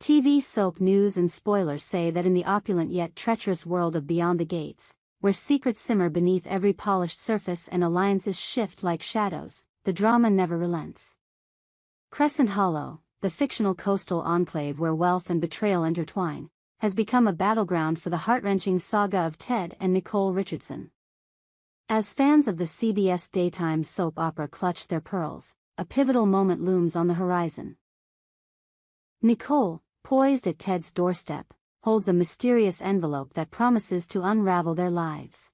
TV soap news and spoilers say that in the opulent yet treacherous world of Beyond the Gates, where secrets simmer beneath every polished surface and alliances shift like shadows, the drama never relents. Crescent Hollow, the fictional coastal enclave where wealth and betrayal intertwine, has become a battleground for the heart-wrenching saga of Ted and Nicole Richardson. As fans of the CBS daytime soap opera clutch their pearls, a pivotal moment looms on the horizon. Nicole, poised at Ted's doorstep, holds a mysterious envelope that promises to unravel their lives.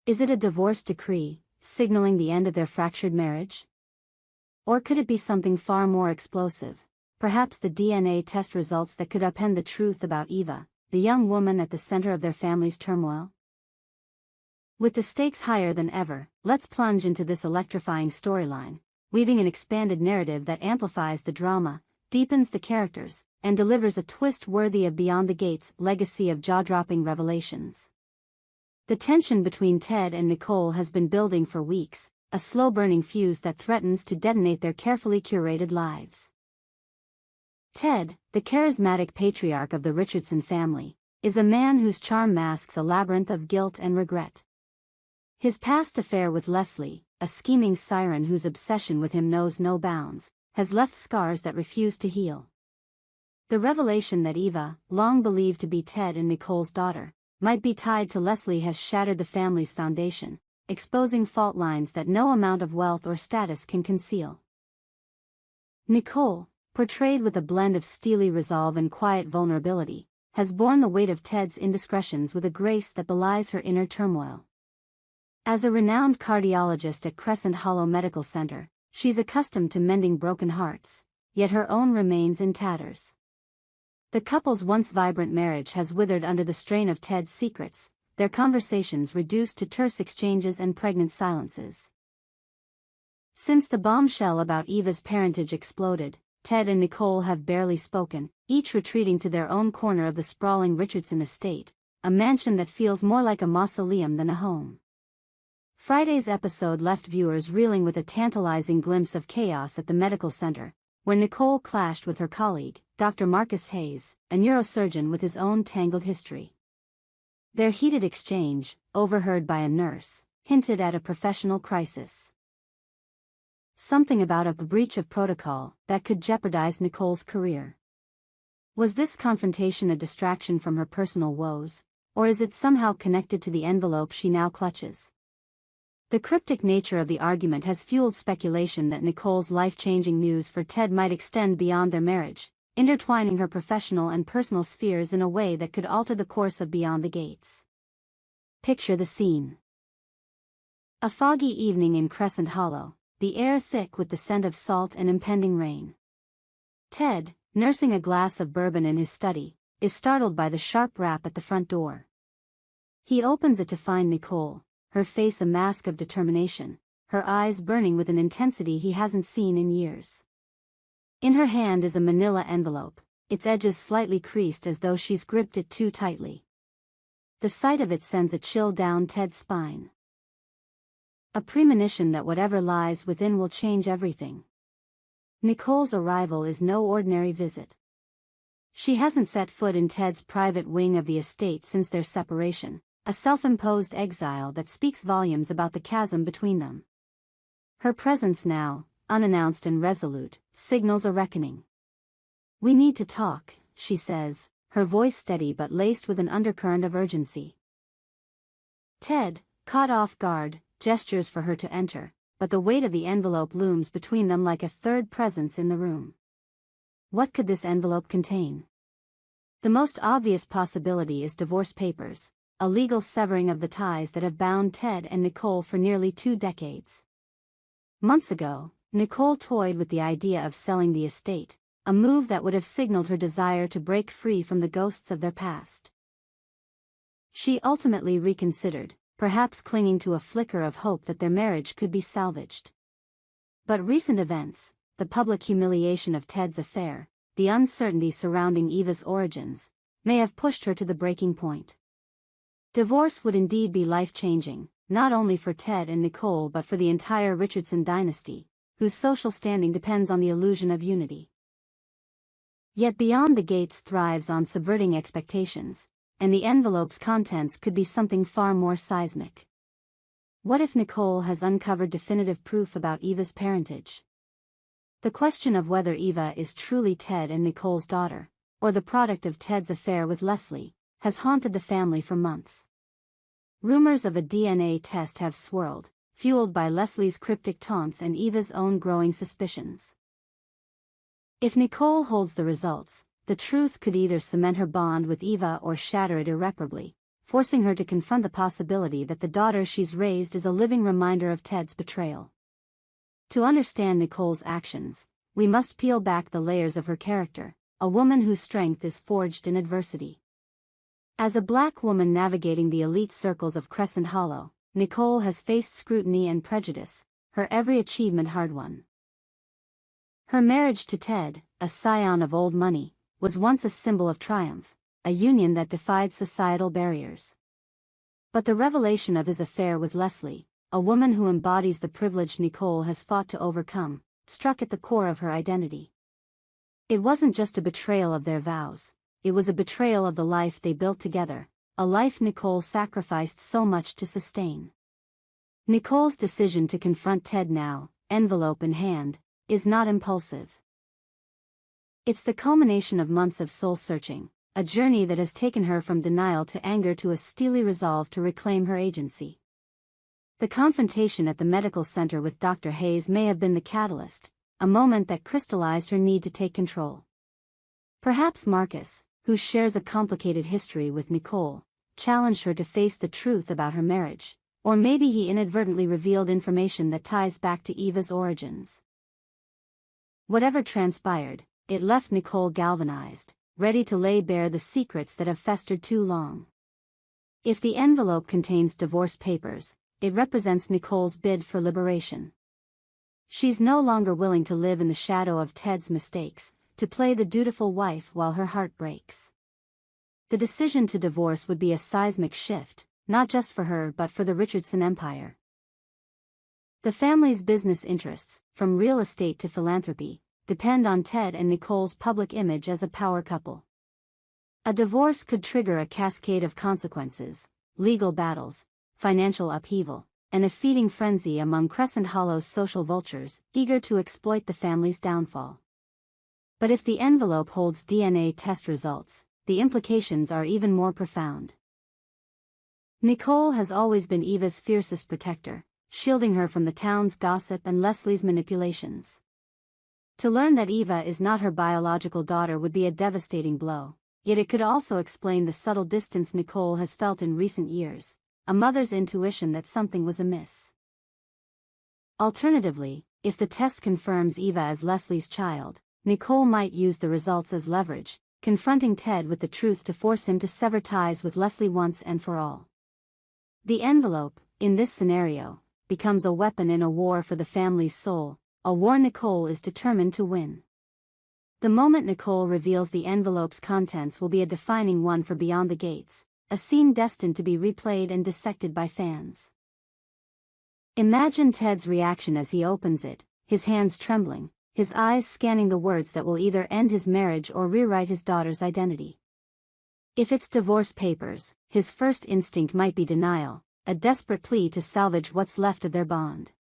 Is it a divorce decree, signaling the end of their fractured marriage? Or could it be something far more explosive, perhaps the DNA test results that could upend the truth about Eva, the young woman at the center of their family's turmoil? With the stakes higher than ever, let's plunge into this electrifying storyline, weaving an expanded narrative that amplifies the drama, deepens the characters, and delivers a twist worthy of Beyond the Gates' legacy of jaw-dropping revelations. The tension between Ted and Nicole has been building for weeks, a slow-burning fuse that threatens to detonate their carefully curated lives. Ted, the charismatic patriarch of the Richardson family, is a man whose charm masks a labyrinth of guilt and regret. His past affair with Leslie, a scheming siren whose obsession with him knows no bounds, has left scars that refuse to heal. The revelation that Eva, long believed to be Ted and Nicole's daughter, might be tied to Leslie has shattered the family's foundation, exposing fault lines that no amount of wealth or status can conceal. Nicole, portrayed with a blend of steely resolve and quiet vulnerability, has borne the weight of Ted's indiscretions with a grace that belies her inner turmoil. As a renowned cardiologist at Crescent Hollow Medical Center, she's accustomed to mending broken hearts, yet her own remains in tatters. The couple's once vibrant marriage has withered under the strain of Ted's secrets, their conversations reduced to terse exchanges and pregnant silences. Since the bombshell about Eva's parentage exploded, Ted and Nicole have barely spoken, each retreating to their own corner of the sprawling Richardson estate, a mansion that feels more like a mausoleum than a home. Friday's episode left viewers reeling with a tantalizing glimpse of chaos at the medical center, when Nicole clashed with her colleague, Dr. Marcus Hayes, a neurosurgeon with his own tangled history. Their heated exchange, overheard by a nurse, hinted at a professional crisis. Something about a breach of protocol that could jeopardize Nicole's career. Was this confrontation a distraction from her personal woes, or is it somehow connected to the envelope she now clutches? The cryptic nature of the argument has fueled speculation that Nicole's life-changing news for Ted might extend beyond their marriage, intertwining her professional and personal spheres in a way that could alter the course of Beyond the Gates. Picture the scene. A foggy evening in Crescent Hollow, the air thick with the scent of salt and impending rain. Ted, nursing a glass of bourbon in his study, is startled by the sharp rap at the front door. He opens it to find Nicole, her face a mask of determination, her eyes burning with an intensity he hasn't seen in years. In her hand is a manila envelope, its edges slightly creased as though she's gripped it too tightly. The sight of it sends a chill down Ted's spine. A premonition that whatever lies within will change everything. Nicole's arrival is no ordinary visit. She hasn't set foot in Ted's private wing of the estate since their separation, a self-imposed exile that speaks volumes about the chasm between them. Her presence now, unannounced and resolute, signals a reckoning. "We need to talk," she says, her voice steady but laced with an undercurrent of urgency. Ted, caught off guard, gestures for her to enter, but the weight of the envelope looms between them like a third presence in the room. What could this envelope contain? The most obvious possibility is divorce papers, a legal severing of the ties that have bound Ted and Nicole for nearly 2 decades. Months ago, Nicole toyed with the idea of selling the estate, a move that would have signaled her desire to break free from the ghosts of their past. She ultimately reconsidered, perhaps clinging to a flicker of hope that their marriage could be salvaged. But recent events, the public humiliation of Ted's affair, the uncertainty surrounding Eva's origins, may have pushed her to the breaking point. Divorce would indeed be life-changing, not only for Ted and Nicole but for the entire Richardson dynasty, whose social standing depends on the illusion of unity. Yet Beyond the Gates thrives on subverting expectations, and the envelope's contents could be something far more seismic. What if Nicole has uncovered definitive proof about Eva's parentage? The question of whether Eva is truly Ted and Nicole's daughter, or the product of Ted's affair with Leslie, has haunted the family for months. Rumors of a DNA test have swirled, fueled by Leslie's cryptic taunts and Eva's own growing suspicions. If Nicole holds the results, the truth could either cement her bond with Eva or shatter it irreparably, forcing her to confront the possibility that the daughter she's raised is a living reminder of Ted's betrayal. To understand Nicole's actions, we must peel back the layers of her character, a woman whose strength is forged in adversity. As a black woman navigating the elite circles of Crescent Hollow, Nicole has faced scrutiny and prejudice, her every achievement hard-won. Her marriage to Ted, a scion of old money, was once a symbol of triumph, a union that defied societal barriers. But the revelation of his affair with Leslie, a woman who embodies the privilege Nicole has fought to overcome, struck at the core of her identity. It wasn't just a betrayal of their vows, it was a betrayal of the life they built together, a life Nicole sacrificed so much to sustain. Nicole's decision to confront Ted now, envelope in hand, is not impulsive. It's the culmination of months of soul-searching, a journey that has taken her from denial to anger to a steely resolve to reclaim her agency. The confrontation at the medical center with Dr. Hayes may have been the catalyst, a moment that crystallized her need to take control. Perhaps Marcus, who shares a complicated history with Nicole, challenged her to face the truth about her marriage, or maybe he inadvertently revealed information that ties back to Eva's origins. Whatever transpired, it left Nicole galvanized, ready to lay bare the secrets that have festered too long. If the envelope contains divorce papers, it represents Nicole's bid for liberation. She's no longer willing to live in the shadow of Ted's mistakes, to play the dutiful wife while her heart breaks. The decision to divorce would be a seismic shift, not just for her but for the Richardson empire. The family's business interests, from real estate to philanthropy, depend on Ted and Nicole's public image as a power couple. A divorce could trigger a cascade of consequences, legal battles, financial upheaval, and a feeding frenzy among Crescent Hollow's social vultures, eager to exploit the family's downfall. But if the envelope holds DNA test results, the implications are even more profound. Nicole has always been Eva's fiercest protector, shielding her from the town's gossip and Leslie's manipulations. To learn that Eva is not her biological daughter would be a devastating blow, yet it could also explain the subtle distance Nicole has felt in recent years, a mother's intuition that something was amiss. Alternatively, if the test confirms Eva as Leslie's child, Nicole might use the results as leverage, confronting Ted with the truth to force him to sever ties with Leslie once and for all. The envelope, in this scenario, becomes a weapon in a war for the family's soul, a war Nicole is determined to win. The moment Nicole reveals the envelope's contents will be a defining one for Beyond the Gates, a scene destined to be replayed and dissected by fans. Imagine Ted's reaction as he opens it, his hands trembling, his eyes scanning the words that will either end his marriage or rewrite his daughter's identity. If it's divorce papers, his first instinct might be denial, a desperate plea to salvage what's left of their bond.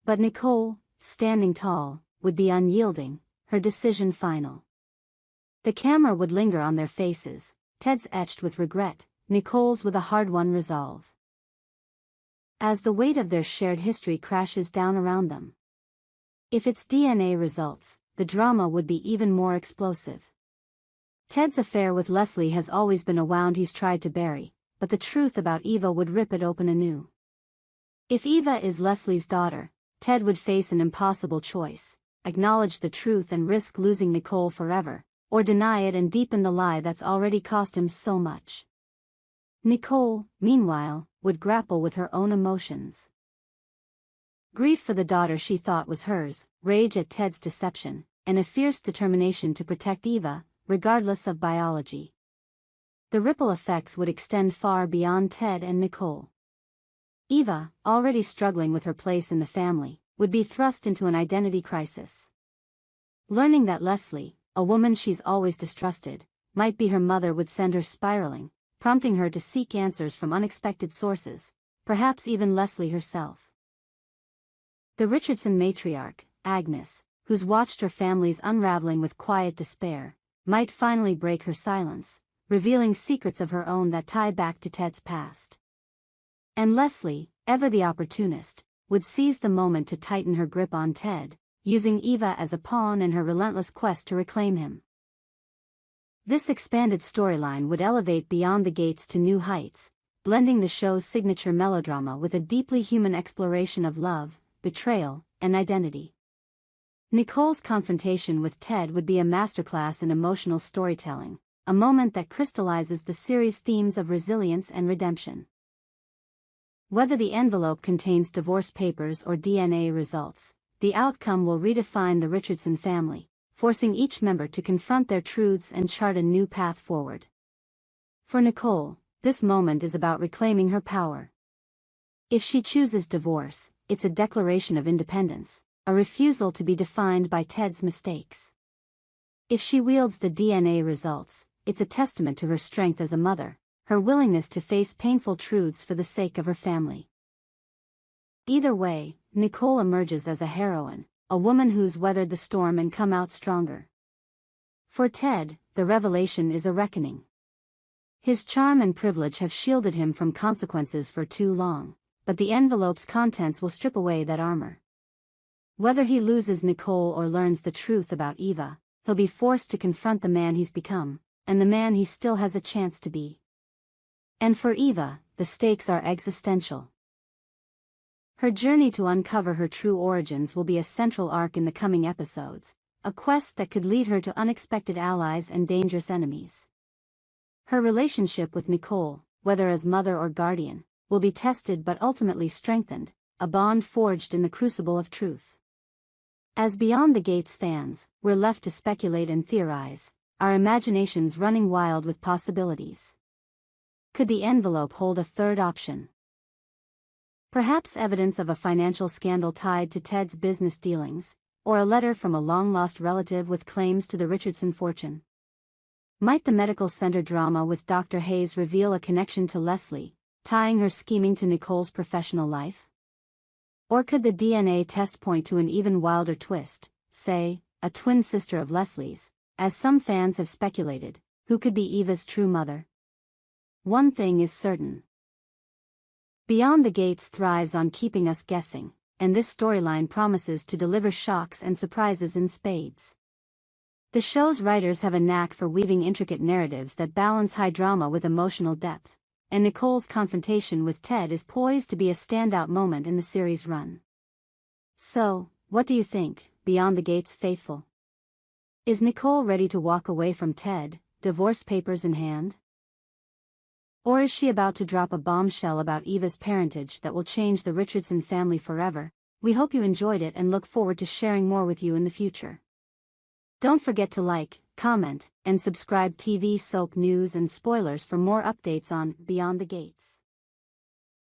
But Nicole, standing tall, would be unyielding, her decision final. The camera would linger on their faces, Ted's etched with regret, Nicole's with a hard-won resolve. As the weight of their shared history crashes down around them. If it's DNA results, the drama would be even more explosive. Ted's affair with Leslie has always been a wound he's tried to bury, but the truth about Eva would rip it open anew. If Eva is Leslie's daughter, Ted would face an impossible choice: acknowledge the truth and risk losing Nicole forever, or deny it and deepen the lie that's already cost him so much. Nicole, meanwhile, would grapple with her own emotions. Grief for the daughter she thought was hers, rage at Ted's deception, and a fierce determination to protect Eva, regardless of biology. The ripple effects would extend far beyond Ted and Nicole. Eva, already struggling with her place in the family, would be thrust into an identity crisis. Learning that Leslie, a woman she's always distrusted, might be her mother, would send her spiraling, prompting her to seek answers from unexpected sources, perhaps even Leslie herself. The Richardson matriarch, Agnes, who's watched her family's unraveling with quiet despair, might finally break her silence, revealing secrets of her own that tie back to Ted's past. And Leslie, ever the opportunist, would seize the moment to tighten her grip on Ted, using Eva as a pawn in her relentless quest to reclaim him. This expanded storyline would elevate Beyond the Gates to new heights, blending the show's signature melodrama with a deeply human exploration of love, betrayal, and identity. Nicole's confrontation with Ted would be a masterclass in emotional storytelling, a moment that crystallizes the series' themes of resilience and redemption. Whether the envelope contains divorce papers or DNA results, the outcome will redefine the Richardson family, forcing each member to confront their truths and chart a new path forward. For Nicole, this moment is about reclaiming her power. If she chooses divorce, it's a declaration of independence, a refusal to be defined by Ted's mistakes. If she wields the DNA results, it's a testament to her strength as a mother, her willingness to face painful truths for the sake of her family. Either way, Nicole emerges as a heroine, a woman who's weathered the storm and come out stronger. For Ted, the revelation is a reckoning. His charm and privilege have shielded him from consequences for too long, but the envelope's contents will strip away that armor. Whether he loses Nicole or learns the truth about Eva, he'll be forced to confront the man he's become, and the man he still has a chance to be. And for Eva, the stakes are existential. Her journey to uncover her true origins will be a central arc in the coming episodes, a quest that could lead her to unexpected allies and dangerous enemies. Her relationship with Nicole, whether as mother or guardian, will be tested but ultimately strengthened, a bond forged in the crucible of truth. As Beyond the Gates fans, we're left to speculate and theorize, our imaginations running wild with possibilities. Could the envelope hold a third option? Perhaps evidence of a financial scandal tied to Ted's business dealings, or a letter from a long-lost relative with claims to the Richardson fortune. Might the medical center drama with Dr. Hayes reveal a connection to Leslie, tying her scheming to Nicole's professional life? Or could the DNA test point to an even wilder twist, say, a twin sister of Leslie's, as some fans have speculated, who could be Eva's true mother? One thing is certain. Beyond the Gates thrives on keeping us guessing, and this storyline promises to deliver shocks and surprises in spades. The show's writers have a knack for weaving intricate narratives that balance high drama with emotional depth, and Nicole's confrontation with Ted is poised to be a standout moment in the series' run. So, what do you think, Beyond the Gates faithful? Is Nicole ready to walk away from Ted, divorce papers in hand? Or is she about to drop a bombshell about Eva's parentage that will change the Richardson family forever? We hope you enjoyed it and look forward to sharing more with you in the future. Don't forget to like, comment, and subscribe. TV soap news and spoilers for more updates on Beyond the Gates.